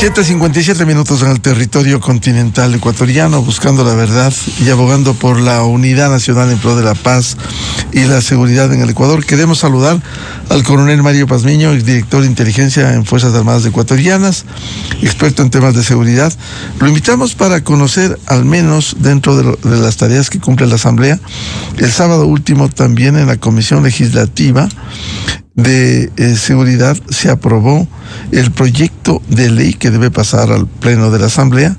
7:57 en el territorio continental ecuatoriano, buscando la verdad y abogando por la unidad nacional en pro de la paz y la seguridad en el Ecuador. Queremos saludar al coronel Mario Pazmiño, director de inteligencia en Fuerzas Armadas Ecuatorianas, experto en temas de seguridad. Lo invitamos para conocer, al menos dentro de las tareas que cumple la Asamblea, el sábado último también en la Comisión Legislativa de Seguridad se aprobó el proyecto de ley que debe pasar al Pleno de la Asamblea,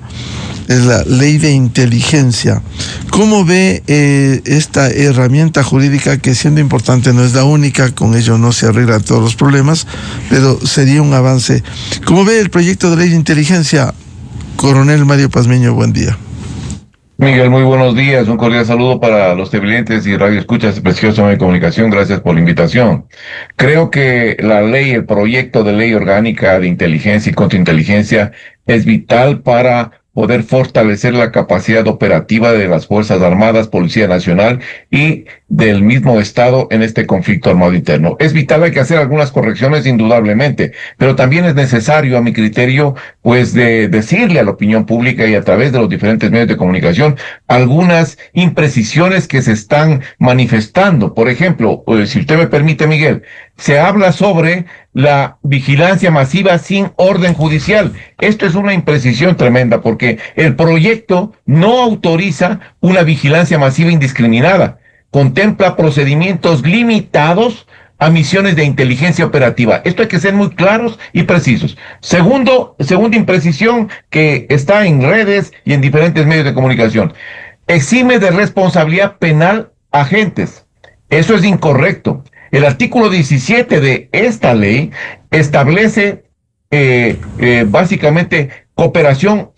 es la Ley de Inteligencia. ¿Cómo ve esta herramienta jurídica que, siendo importante, no es la única, con ello no se arreglan todos los problemas, pero sería un avance? ¿Cómo ve el proyecto de Ley de Inteligencia, coronel Mario Pazmiño? Buen día. Miguel, muy buenos días. Un cordial saludo para los televidentes y radioescuchas de Precioso Medio de Comunicación. Gracias por la invitación. Creo que el proyecto de ley orgánica de inteligencia y contrainteligencia es vital para poder fortalecer la capacidad operativa de las Fuerzas Armadas, Policía Nacional y del mismo Estado en este conflicto armado interno. Es vital, hay que hacer algunas correcciones indudablemente, pero también es necesario, a mi criterio, pues de decirle a la opinión pública y a través de los diferentes medios de comunicación algunas imprecisiones que se están manifestando. Por ejemplo, si usted me permite, Miguel, se habla sobre la vigilancia masiva sin orden judicial. Esto es una imprecisión tremenda porque el proyecto no autoriza una vigilancia masiva indiscriminada. Contempla procedimientos limitados a misiones de inteligencia operativa. Esto hay que ser muy claros y precisos. Segunda imprecisión que está en redes y en diferentes medios de comunicación. Exime de responsabilidad penal agentes. Eso es incorrecto. El artículo 17 de esta ley establece básicamente cooperación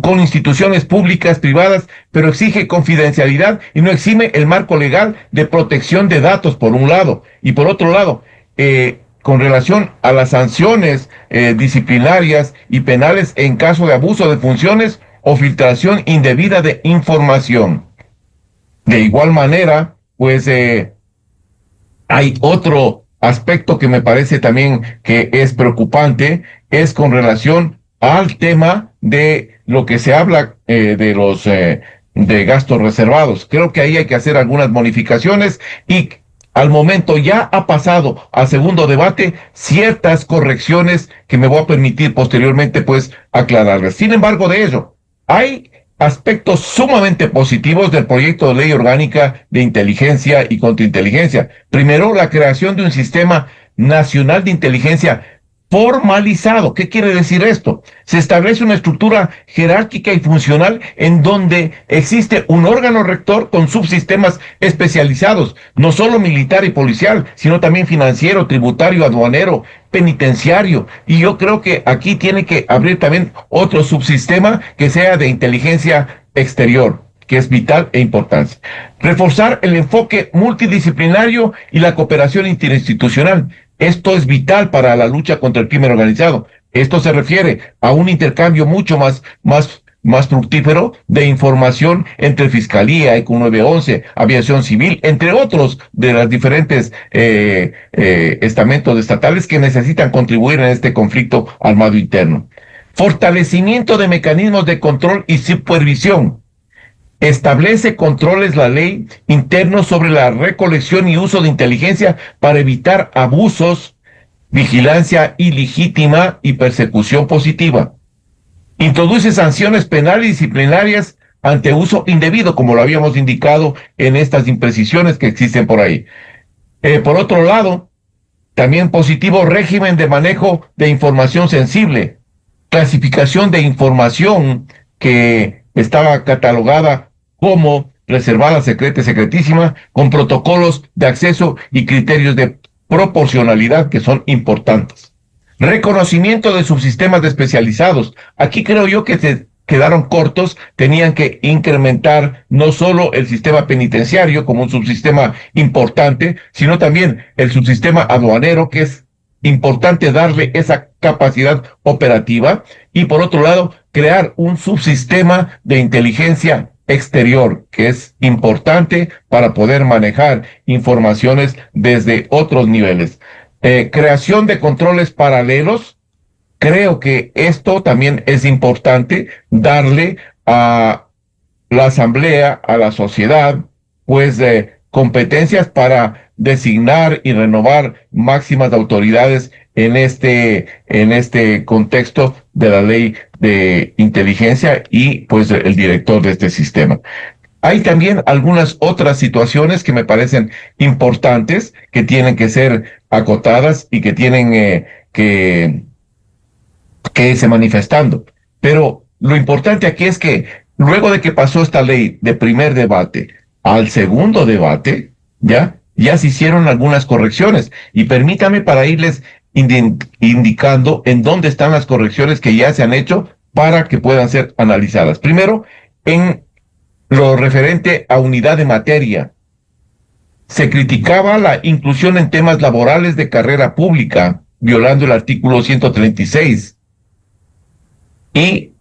con instituciones públicas, privadas, pero exige confidencialidad y no exime el marco legal de protección de datos, por un lado. Y por otro lado, con relación a las sanciones disciplinarias y penales en caso de abuso de funciones o filtración indebida de información. De igual manera, pues hay otro aspecto que me parece también que es preocupante, es con relación al tema de lo que se habla de gastos reservados. Creo que ahí hay que hacer algunas modificaciones y al momento ya ha pasado a segundo debate ciertas correcciones que me voy a permitir posteriormente pues aclararlas. Sin embargo, de ello, hay aspectos sumamente positivos del proyecto de ley orgánica de inteligencia y contrainteligencia. Primero, la creación de un sistema nacional de inteligencia formalizado. ¿Qué quiere decir esto? Se establece una estructura jerárquica y funcional en donde existe un órgano rector con subsistemas especializados, no solo militar y policial, sino también financiero, tributario, aduanero, penitenciario. Y yo creo que aquí tiene que abrir también otro subsistema que sea de inteligencia exterior, que es vital e importante. Reforzar el enfoque multidisciplinario y la cooperación interinstitucional. Esto es vital para la lucha contra el crimen organizado. Esto se refiere a un intercambio mucho más fructífero de información entre Fiscalía, ECO 911, Aviación Civil, entre otros de las diferentes estamentos estatales que necesitan contribuir en este conflicto armado interno. Fortalecimiento de mecanismos de control y supervisión. Establece controles la ley internos sobre la recolección y uso de inteligencia para evitar abusos, vigilancia ilegítima y persecución positiva. Introduce sanciones penales y disciplinarias ante uso indebido, como lo habíamos indicado en estas imprecisiones que existen por ahí. Por otro lado, también positivo, régimen de manejo de información sensible, clasificación de información que estaba catalogada como reservada, secreta y secretísima, con protocolos de acceso y criterios de proporcionalidad que son importantes. Reconocimiento de subsistemas especializados. Aquí creo yo que se quedaron cortos, tenían que incrementar no solo el sistema penitenciario como un subsistema importante, sino también el subsistema aduanero, que es importante darle esa capacidad operativa, y por otro lado, crear un subsistema de inteligencia exterior, que es importante para poder manejar informaciones desde otros niveles. Creación de controles paralelos creo que esto también es importante darle a la asamblea, a la sociedad, pues competencias para designar y renovar máximas autoridades en este contexto de la ley de inteligencia y pues el director de este sistema. Hay también algunas otras situaciones que me parecen importantes, que tienen que ser acotadas y que tienen que irse manifestando. Pero lo importante aquí es que luego de que pasó esta ley de primer debate al segundo debate, ya se hicieron algunas correcciones. Y permítame para irles indicando en dónde están las correcciones que ya se han hecho para que puedan ser analizadas. Primero, en lo referente a unidad de materia, se criticaba la inclusión en temas laborales de carrera pública, violando el artículo 136. Y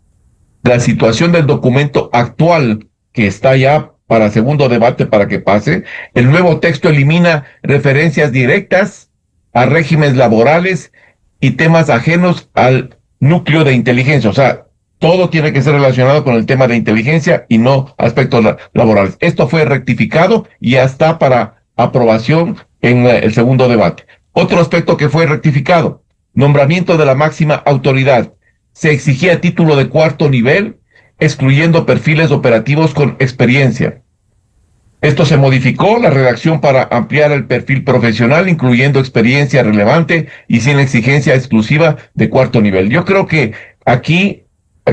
la situación del documento actual, que está ya para segundo debate para que pase, el nuevo texto elimina referencias directas a regímenes laborales y temas ajenos al núcleo de inteligencia. O sea, todo tiene que ser relacionado con el tema de inteligencia y no aspectos laborales. Esto fue rectificado y ya está para aprobación en el segundo debate. Otro aspecto que fue rectificado, nombramiento de la máxima autoridad. Se exigía título de cuarto nivel, excluyendo perfiles operativos con experiencia. Esto se modificó la redacción para ampliar el perfil profesional, incluyendo experiencia relevante y sin exigencia exclusiva de cuarto nivel. Yo creo que aquí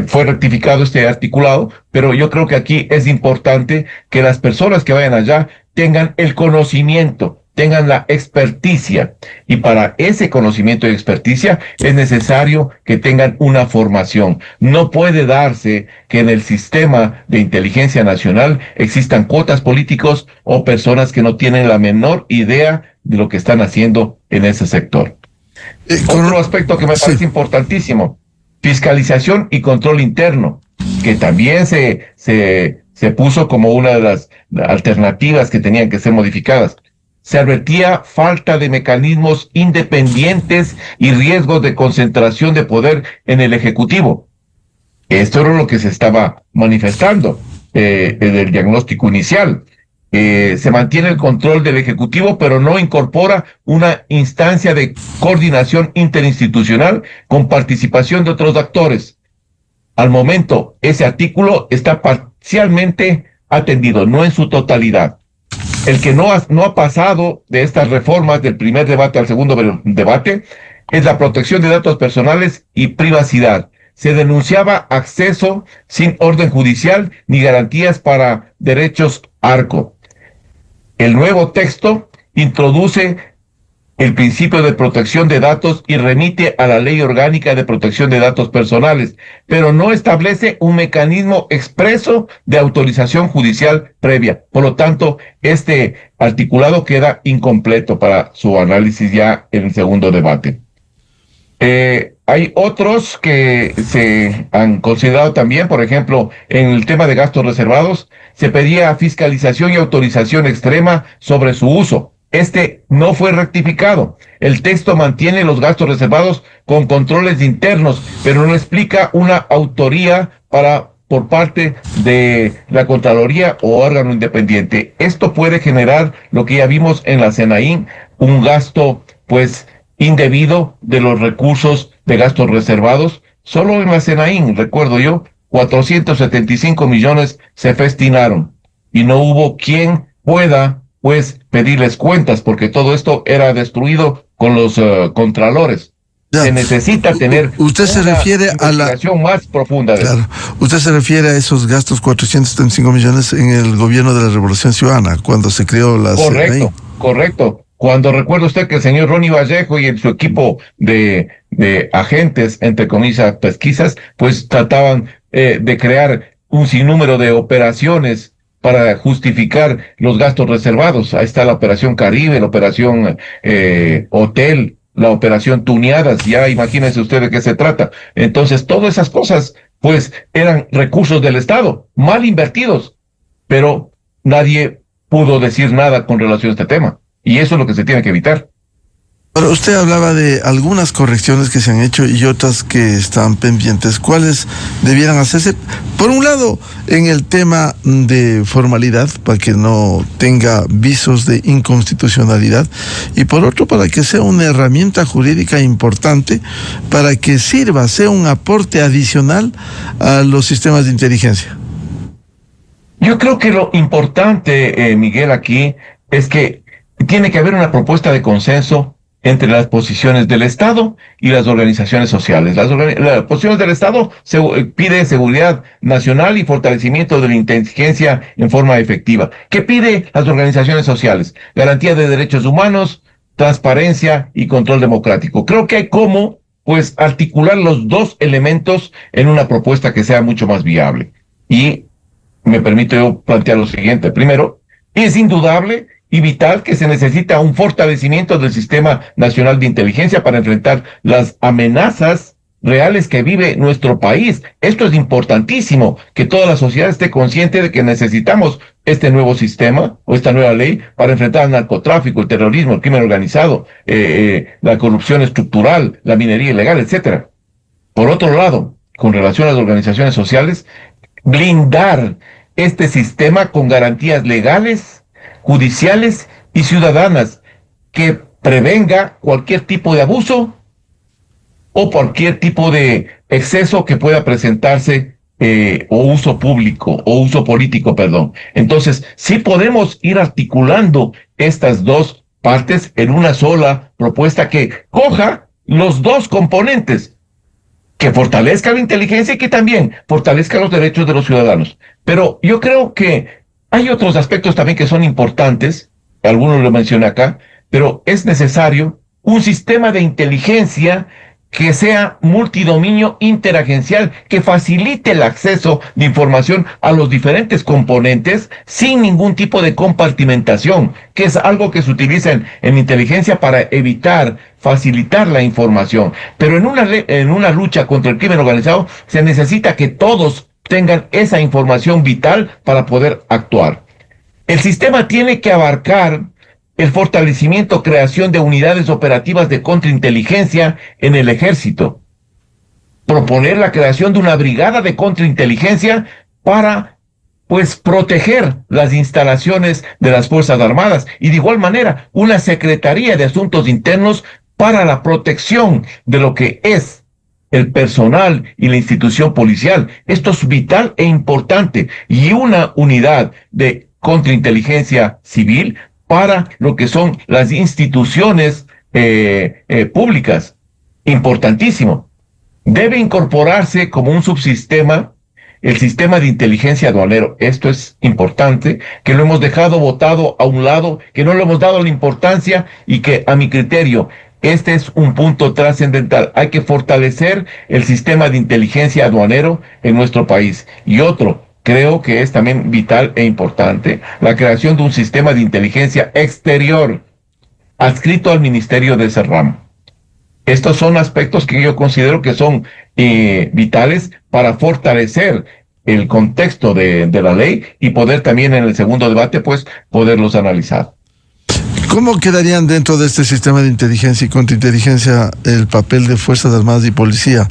fue rectificado este articulado, pero yo creo que aquí es importante que las personas que vayan allá tengan el conocimiento, tengan la experticia, y para ese conocimiento y experticia es necesario que tengan una formación. No puede darse que en el sistema de inteligencia nacional existan cuotas políticos o personas que no tienen la menor idea de lo que están haciendo en ese sector. Otro aspecto que me parece importantísimo, fiscalización y control interno, que también se puso como una de las alternativas que tenían que ser modificadas. Se advertía falta de mecanismos independientes y riesgos de concentración de poder en el Ejecutivo. Esto era lo que se estaba manifestando en el diagnóstico inicial. Se mantiene el control del Ejecutivo, pero no incorpora una instancia de coordinación interinstitucional con participación de otros actores. Al momento, ese artículo está parcialmente atendido, no en su totalidad. El que no ha pasado de estas reformas del primer debate al segundo debate es la protección de datos personales y privacidad. Se denunciaba acceso sin orden judicial ni garantías para derechos ARCO. El nuevo texto introduce el principio de protección de datos y remite a la Ley Orgánica de Protección de Datos Personales, pero no establece un mecanismo expreso de autorización judicial previa. Por lo tanto, este articulado queda incompleto para su análisis ya en el segundo debate. Hay otros que se han considerado también, por ejemplo, en el tema de gastos reservados, se pedía fiscalización y autorización extrema sobre su uso. Este no fue rectificado. El texto mantiene los gastos reservados con controles internos, pero no explica una autoría por parte de la Contraloría o órgano independiente. Esto puede generar lo que ya vimos en la SENAIN, un gasto pues indebido de los recursos de gastos reservados. Solo en la SENAIN, recuerdo yo, 475 millones se destinaron y no hubo quien pueda pues pedirles cuentas, porque todo esto era destruido con los contralores. Ya. Se necesita tener usted se refiere a la investigación más profunda de claro. Usted se refiere a esos gastos 475 millones en el gobierno de la Revolución Ciudadana, cuando se creó la Correcto, correcto. Cuando recuerda usted que el señor Ronnie Vallejo y su equipo de agentes, entre comillas, pesquisas, pues trataban de crear un sinnúmero de operaciones para justificar los gastos reservados. Ahí está la operación Caribe, la operación Hotel, la operación Tuneadas, ya imagínense usted de qué se trata. Entonces, todas esas cosas, pues, eran recursos del Estado, mal invertidos, pero nadie pudo decir nada con relación a este tema. Y eso es lo que se tiene que evitar. Ahora, usted hablaba de algunas correcciones que se han hecho y otras que están pendientes. ¿Cuáles debieran hacerse? Por un lado, en el tema de formalidad, para que no tenga visos de inconstitucionalidad, y por otro, para que sea una herramienta jurídica importante, para que sirva, sea un aporte adicional a los sistemas de inteligencia. Yo creo que lo importante, Miguel, aquí es que tiene que haber una propuesta de consenso entre las posiciones del Estado y las organizaciones sociales. Las posiciones del Estado pide seguridad nacional y fortalecimiento de la inteligencia en forma efectiva. ¿Qué pide las organizaciones sociales? Garantía de derechos humanos, transparencia y control democrático. Creo que hay cómo, pues, articular los dos elementos en una propuesta que sea mucho más viable. Y me permito yo plantear lo siguiente. Primero, es indudable y vital que se necesita un fortalecimiento del Sistema Nacional de Inteligencia para enfrentar las amenazas reales que vive nuestro país. Esto es importantísimo, que toda la sociedad esté consciente de que necesitamos este nuevo sistema o esta nueva ley para enfrentar el narcotráfico, el terrorismo, el crimen organizado, la corrupción estructural, la minería ilegal, etcétera. Por otro lado, con relación a las organizaciones sociales, blindar este sistema con garantías legales, judiciales y ciudadanas que prevenga cualquier tipo de abuso o cualquier tipo de exceso que pueda presentarse o uso público o uso político, perdón. Entonces, sí podemos ir articulando estas dos partes en una sola propuesta que coja los dos componentes, que fortalezca la inteligencia y que también fortalezca los derechos de los ciudadanos. Pero yo creo que hay otros aspectos también que son importantes, algunos lo mencioné acá, pero es necesario un sistema de inteligencia que sea multidominio interagencial, que facilite el acceso de información a los diferentes componentes sin ningún tipo de compartimentación, que es algo que se utiliza en inteligencia para evitar, facilitar la información. Pero en una lucha contra el crimen organizado se necesita que todos tengan esa información vital para poder actuar. El sistema tiene que abarcar el fortalecimiento, creación de unidades operativas de contrainteligencia en el ejército. Proponer la creación de una brigada de contrainteligencia para, pues, proteger las instalaciones de las Fuerzas Armadas y de igual manera una Secretaría de Asuntos Internos para la protección de lo que es el personal y la institución policial. Esto es vital e importante. Y una unidad de contrainteligencia civil para lo que son las instituciones públicas. Importantísimo. Debe incorporarse como un subsistema el sistema de inteligencia aduanero. Esto es importante, que lo hemos dejado botado a un lado, que no le hemos dado la importancia y que, a mi criterio, este es un punto trascendental. Hay que fortalecer el sistema de inteligencia aduanero en nuestro país. Y otro, creo que es también vital e importante, la creación de un sistema de inteligencia exterior adscrito al Ministerio de ese ramo. Estos son aspectos que yo considero que son vitales para fortalecer el contexto de la ley y poder también en el segundo debate, pues, poderlos analizar. ¿Cómo quedarían dentro de este sistema de inteligencia y contrainteligencia el papel de Fuerzas Armadas y Policía?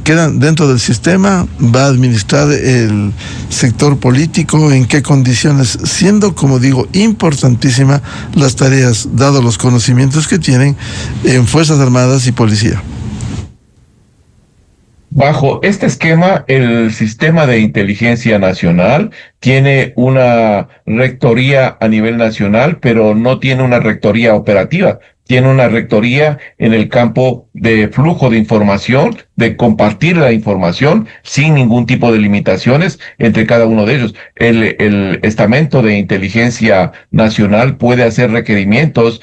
¿Quedan dentro del sistema? ¿Va a administrar el sector político? ¿En qué condiciones? Siendo, como digo, importantísima las tareas, dados los conocimientos que tienen en Fuerzas Armadas y Policía. Bajo este esquema, el Sistema de Inteligencia Nacional tiene una rectoría a nivel nacional, pero no tiene una rectoría operativa. Tiene una rectoría en el campo de flujo de información, de compartir la información sin ningún tipo de limitaciones entre cada uno de ellos. El estamento de inteligencia nacional puede hacer requerimientos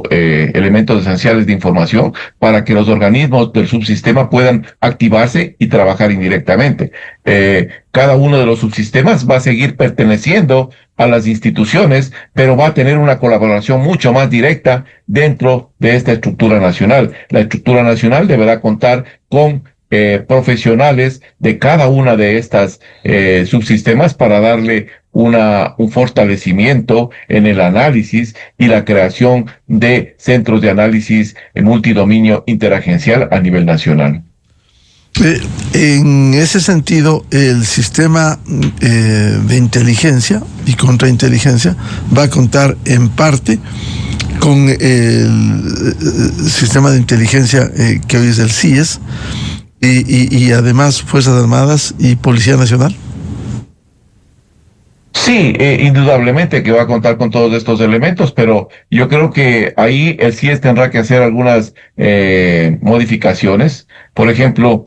elementos esenciales de información para que los organismos del subsistema puedan activarse y trabajar indirectamente. Cada uno de los subsistemas va a seguir perteneciendo a las instituciones, pero va a tener una colaboración mucho más directa dentro de esta estructura nacional. La estructura nacional deberá contar con profesionales de cada una de estas subsistemas para darle un fortalecimiento en el análisis y la creación de centros de análisis en multidominio interagencial a nivel nacional. En ese sentido, el sistema de inteligencia y contrainteligencia va a contar en parte con el sistema de inteligencia que hoy es el CIES y además Fuerzas Armadas y Policía Nacional. Sí, indudablemente que va a contar con todos estos elementos, pero yo creo que ahí el CIES tendrá que hacer algunas modificaciones. Por ejemplo,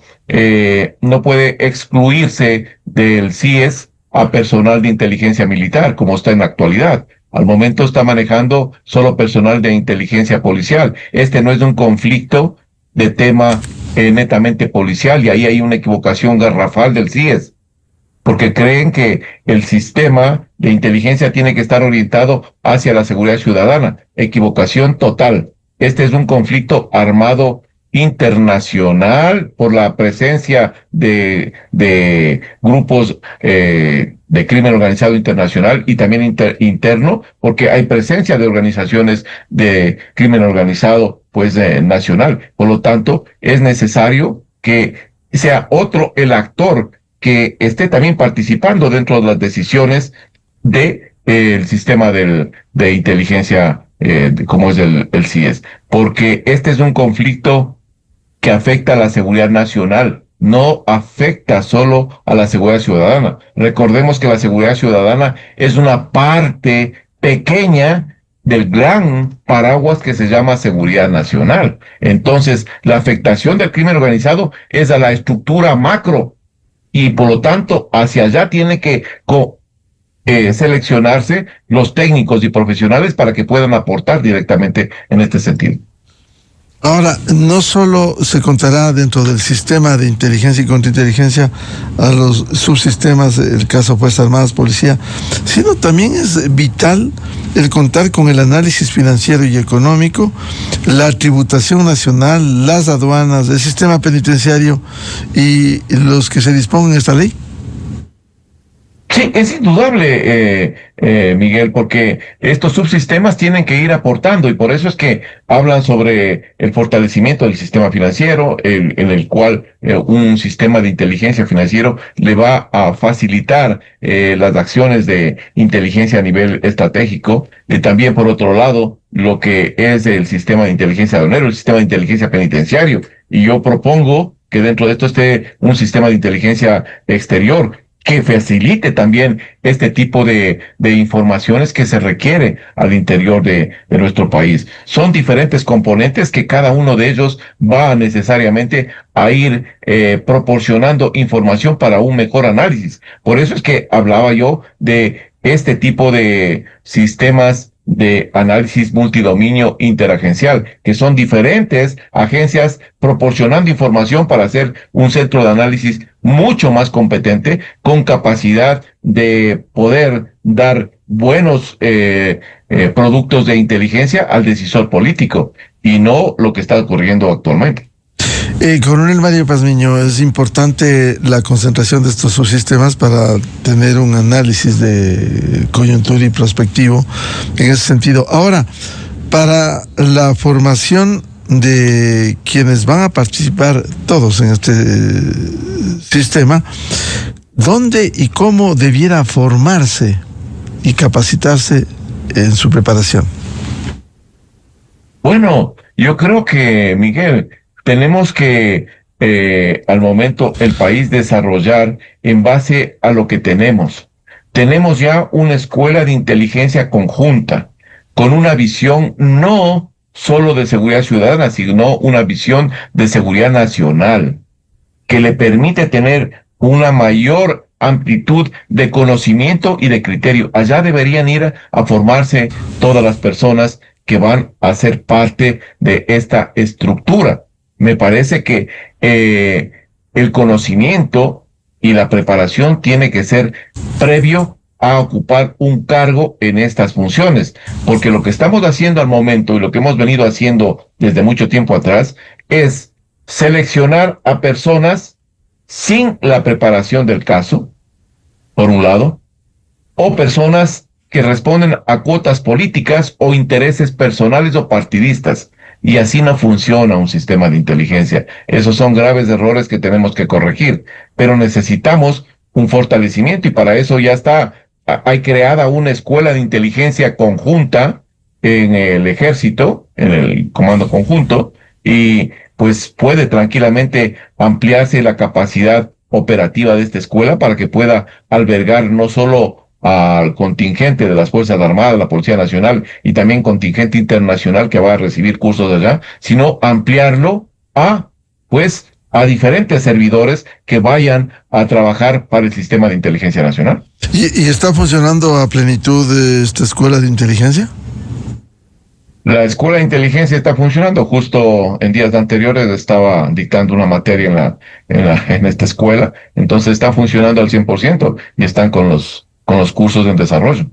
no puede excluirse del CIES a personal de inteligencia militar, como está en la actualidad. Al momento está manejando solo personal de inteligencia policial. Este no es un conflicto de tema netamente policial, y ahí hay una equivocación garrafal del CIES, porque creen que el sistema de inteligencia tiene que estar orientado hacia la seguridad ciudadana. Equivocación total. Este es un conflicto armado internacional por la presencia de grupos de crimen organizado internacional y también interno, porque hay presencia de organizaciones de crimen organizado pues nacional. Por lo tanto, es necesario que sea otro el actor que esté también participando dentro de las decisiones de el sistema de inteligencia como es el CIES, porque este es un conflicto que afecta a la seguridad nacional, no afecta solo a la seguridad ciudadana. Recordemos que la seguridad ciudadana es una parte pequeña del gran paraguas que se llama seguridad nacional. Entonces, la afectación del crimen organizado es a la estructura macro, y por lo tanto hacia allá tiene que seleccionarse los técnicos y profesionales para que puedan aportar directamente en este sentido. Ahora, no solo se contará dentro del sistema de inteligencia y contrainteligencia a los subsistemas, el caso Fuerzas Armadas, Policía, sino también es vital el contar con el análisis financiero y económico, la tributación nacional, las aduanas, el sistema penitenciario y los que se dispongan en esta ley. Sí, es indudable, Miguel, porque estos subsistemas tienen que ir aportando, y por eso es que hablan sobre el fortalecimiento del sistema financiero, en el cual un sistema de inteligencia financiero le va a facilitar las acciones de inteligencia a nivel estratégico. También, por otro lado, lo que es el sistema de inteligencia aduanero, el sistema de inteligencia penitenciario. Y yo propongo que dentro de esto esté un sistema de inteligencia exterior, que facilite también este tipo de informaciones que se requiere al interior de nuestro país. Son diferentes componentes que cada uno de ellos va necesariamente a ir proporcionando información para un mejor análisis. Por eso es que hablaba yo de este tipo de sistemas de análisis multidominio interagencial, que son diferentes agencias proporcionando información para hacer un centro de análisis mucho más competente, con capacidad de poder dar buenos productos de inteligencia al decisor político, y no lo que está ocurriendo actualmente. Coronel Mario Pazmiño, es importante la concentración de estos subsistemas para tener un análisis de coyuntura y prospectivo en ese sentido. Ahora, para la formación de quienes van a participar todos en este sistema, ¿dónde y cómo debiera formarse y capacitarse en su preparación? Bueno, yo creo que, Miguel, tenemos que al momento el país desarrollar en base a lo que tenemos. Tenemos ya una escuela de inteligencia conjunta, con una visión no solo de seguridad ciudadana, sino una visión de seguridad nacional, que le permite tener una mayor amplitud de conocimiento y de criterio. Allá deberían ir a formarse todas las personas que van a ser parte de esta estructura. Me parece que el conocimiento y la preparación tiene que ser previo a ocupar un cargo en estas funciones, porque lo que estamos haciendo al momento y lo que hemos venido haciendo desde mucho tiempo atrás es seleccionar a personas sin la preparación del caso, por un lado, o personas que responden a cuotas políticas o intereses personales o partidistas. Y así no funciona un sistema de inteligencia. Esos son graves errores que tenemos que corregir, pero necesitamos un fortalecimiento y para eso ya está, hay creada una escuela de inteligencia conjunta en el ejército, en el comando conjunto, y pues puede tranquilamente ampliarse la capacidad operativa de esta escuela para que pueda albergar no solo al contingente de las Fuerzas Armadas, la Policía Nacional y también contingente internacional que va a recibir cursos de allá, sino ampliarlo a, pues, a diferentes servidores que vayan a trabajar para el sistema de inteligencia nacional. ¿Y está funcionando a plenitud esta escuela de inteligencia? La escuela de inteligencia está funcionando. Justo en días anteriores estaba dictando una materia en esta escuela, entonces está funcionando al 100% y están con los cursos en desarrollo.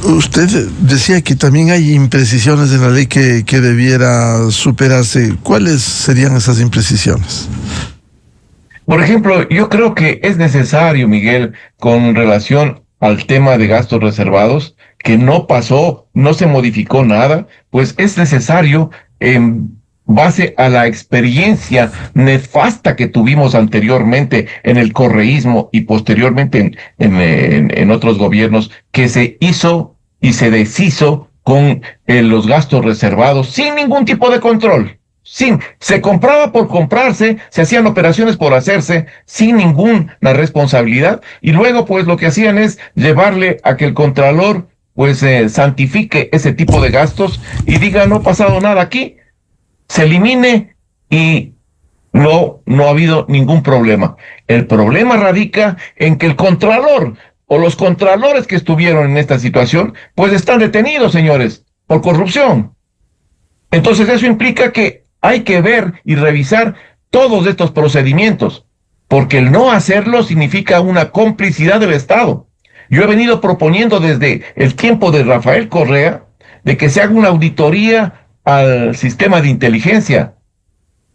Usted decía que también hay imprecisiones en la ley que debiera superarse. ¿Cuáles serían esas imprecisiones? Por ejemplo, yo creo que es necesario, Miguel, con relación al tema de gastos reservados, que no pasó, no se modificó nada, pues es necesario, en base a la experiencia nefasta que tuvimos anteriormente en el correísmo y posteriormente en otros gobiernos, que se hizo y se deshizo con los gastos reservados sin ningún tipo de control. Se compraba por comprarse, se hacían operaciones por hacerse, sin ninguna responsabilidad, y luego pues lo que hacían es llevarle a que el contralor pues santifique ese tipo de gastos y diga no ha pasado nada aquí, se elimine y no ha habido ningún problema. El problema radica en que el contralor o los contralores que estuvieron en esta situación pues están detenidos, señores, por corrupción. Entonces eso implica que hay que ver y revisar todos estos procedimientos, porque el no hacerlo significa una complicidad del Estado. Yo he venido proponiendo desde el tiempo de Rafael Correa de que se haga una auditoría al sistema de inteligencia,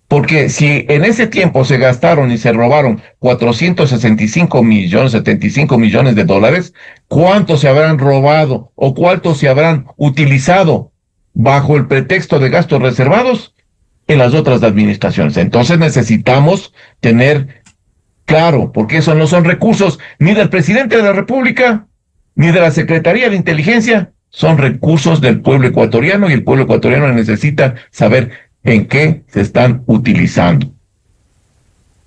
porque si en ese tiempo se gastaron y se robaron 465 millones, 75 millones de dólares, ¿cuánto se habrán robado o cuánto se habrán utilizado bajo el pretexto de gastos reservados en las otras administraciones? Entonces necesitamos tener claro, porque esos no son recursos ni del presidente de la República, ni de la Secretaría de Inteligencia, son recursos del pueblo ecuatoriano y el pueblo ecuatoriano necesita saber en qué se están utilizando.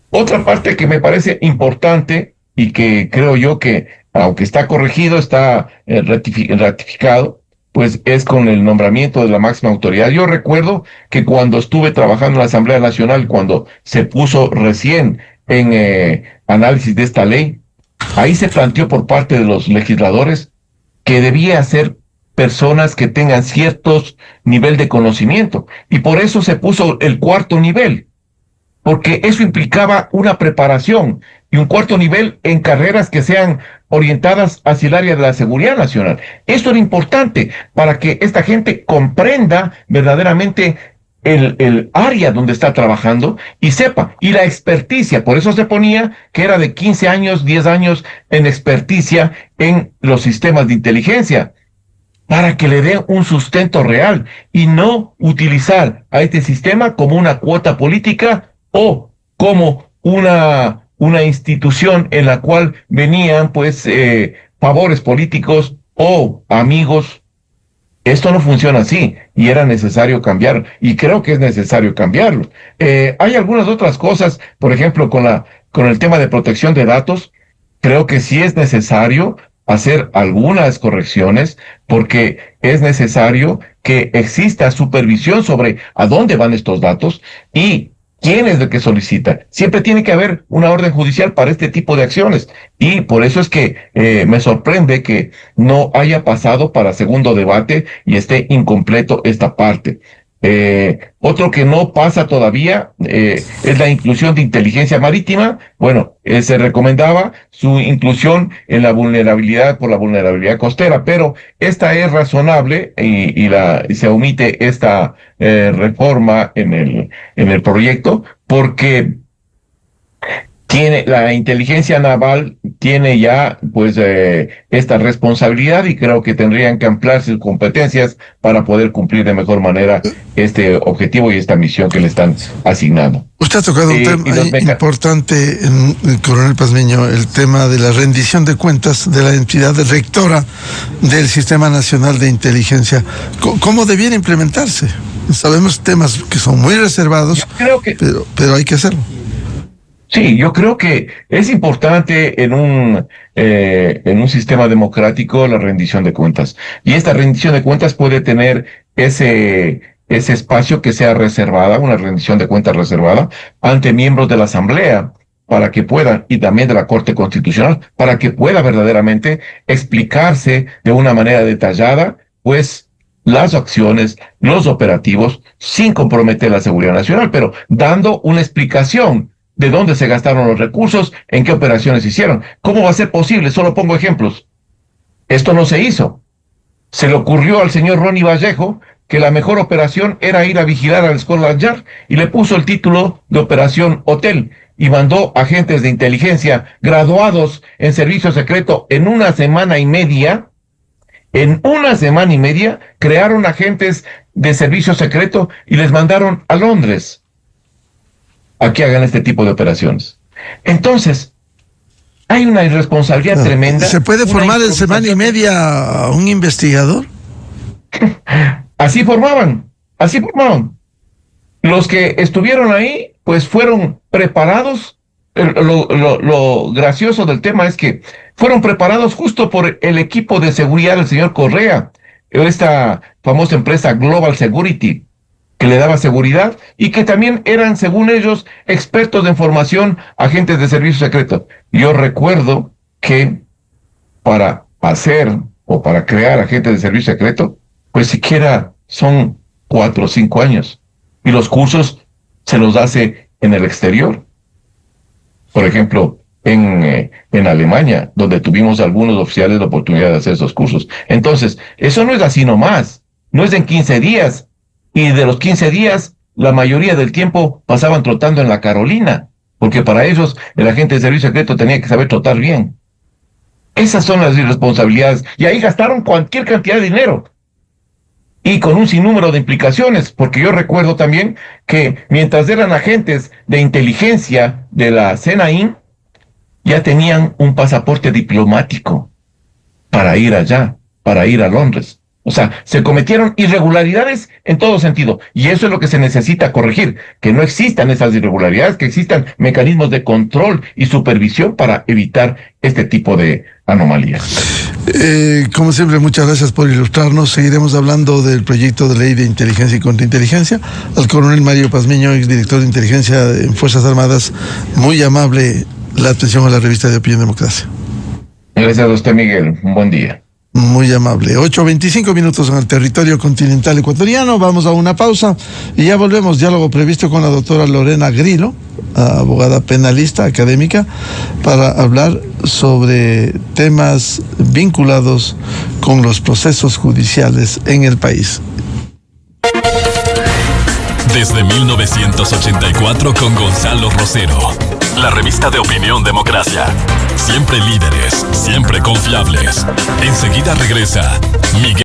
Otra parte que me parece importante y que creo yo que, aunque está corregido, está ratificado, pues es con el nombramiento de la máxima autoridad. Yo recuerdo que cuando estuve trabajando en la Asamblea Nacional, cuando se puso recién en análisis de esta ley, ahí se planteó por parte de los legisladores que debía ser personas que tengan ciertos nivel de conocimiento, y por eso se puso el cuarto nivel, porque eso implicaba una preparación y un cuarto nivel en carreras que sean orientadas hacia el área de la seguridad nacional. Esto era importante para que esta gente comprenda verdaderamente el área donde está trabajando y sepa, y la experticia, por eso se ponía que era de 15 años, 10 años en experticia en los sistemas de inteligencia, para que le den un sustento real y no utilizar a este sistema como una cuota política o como una institución en la cual venían pues favores políticos o amigos. Esto no funciona así y era necesario cambiar y creo que es necesario cambiarlo. Hay algunas otras cosas, por ejemplo, con el tema de protección de datos, creo que sí es necesario hacer algunas correcciones porque es necesario que exista supervisión sobre a dónde van estos datos y quién es el que solicita. Siempre tiene que haber una orden judicial para este tipo de acciones y por eso es que me sorprende que no haya pasado para segundo debate y esté incompleto esta parte. Otro que no pasa todavía es la inclusión de inteligencia marítima. Bueno, se recomendaba su inclusión en la vulnerabilidad por la vulnerabilidad costera, pero esta es razonable y se omite esta reforma en el proyecto porque la inteligencia naval tiene ya pues esta responsabilidad y creo que tendrían que ampliar sus competencias para poder cumplir de mejor manera este objetivo y esta misión que le están asignando. Usted ha tocado un tema importante, el coronel Pazmiño, el tema de la rendición de cuentas de la entidad rectora del Sistema Nacional de Inteligencia. ¿Cómo debiera implementarse? Sabemos temas que son muy reservados, pero hay que hacerlo. Sí, yo creo que es importante en un sistema democrático la rendición de cuentas. Y esta rendición de cuentas puede tener ese espacio que sea reservada, una rendición de cuentas reservada, ante miembros de la Asamblea, para que puedan, y también de la Corte Constitucional, para que pueda verdaderamente explicarse de una manera detallada, pues, las acciones, los operativos, sin comprometer la seguridad nacional, pero dando una explicación de dónde se gastaron los recursos, en qué operaciones hicieron. ¿Cómo va a ser posible? Solo pongo ejemplos. Esto no se hizo. Se le ocurrió al señor Ronnie Vallejo que la mejor operación era ir a vigilar al Scotland Yard y le puso el título de Operación Hotel y mandó agentes de inteligencia graduados en servicio secreto en una semana y media. En una semana y media crearon agentes de servicio secreto y les mandaron a Londres a que hagan este tipo de operaciones. Entonces, hay una irresponsabilidad tremenda. ¿Se puede formar en semana y media un investigador? Así formaban. Los que estuvieron ahí, pues fueron preparados. Lo gracioso del tema es que fueron preparados justo por el equipo de seguridad del señor Correa, esta famosa empresa Global Security, que le daba seguridad y que también eran, según ellos, expertos de información, agentes de servicio secreto. Yo recuerdo que para hacer o para crear agentes de servicio secreto, pues siquiera son 4 o 5 años. Y los cursos se los hace en el exterior. Por ejemplo, en Alemania, donde tuvimos algunos oficiales la oportunidad de hacer esos cursos. Entonces, eso no es así nomás. No es en 15 días. Y de los 15 días, la mayoría del tiempo pasaban trotando en la Carolina, porque para ellos el agente de servicio secreto tenía que saber trotar bien. Esas son las irresponsabilidades. Y ahí gastaron cualquier cantidad de dinero. Y con un sinnúmero de implicaciones, porque yo recuerdo también que mientras eran agentes de inteligencia de la CNAIN, ya tenían un pasaporte diplomático para ir allá, para ir a Londres. O sea, se cometieron irregularidades en todo sentido. Y eso es lo que se necesita corregir, que no existan esas irregularidades, que existan mecanismos de control y supervisión para evitar este tipo de anomalías. Como siempre, muchas gracias por ilustrarnos. Seguiremos hablando del proyecto de ley de inteligencia y contrainteligencia. Al coronel Mario Pazmiño, exdirector de inteligencia en Fuerzas Armadas, muy amable la atención a la revista de Opinión Democracia. Gracias a usted, Miguel. Un buen día. Muy amable. 8:25 en el territorio continental ecuatoriano. Vamos a una pausa y ya volvemos. Diálogo previsto con la doctora Lorena Grillo, abogada penalista académica, para hablar sobre temas vinculados con los procesos judiciales en el país. Desde 1984 con Gonzalo Rosero. La revista de Opinión Democracia. Siempre líderes, siempre confiables. Enseguida regresa Miguel.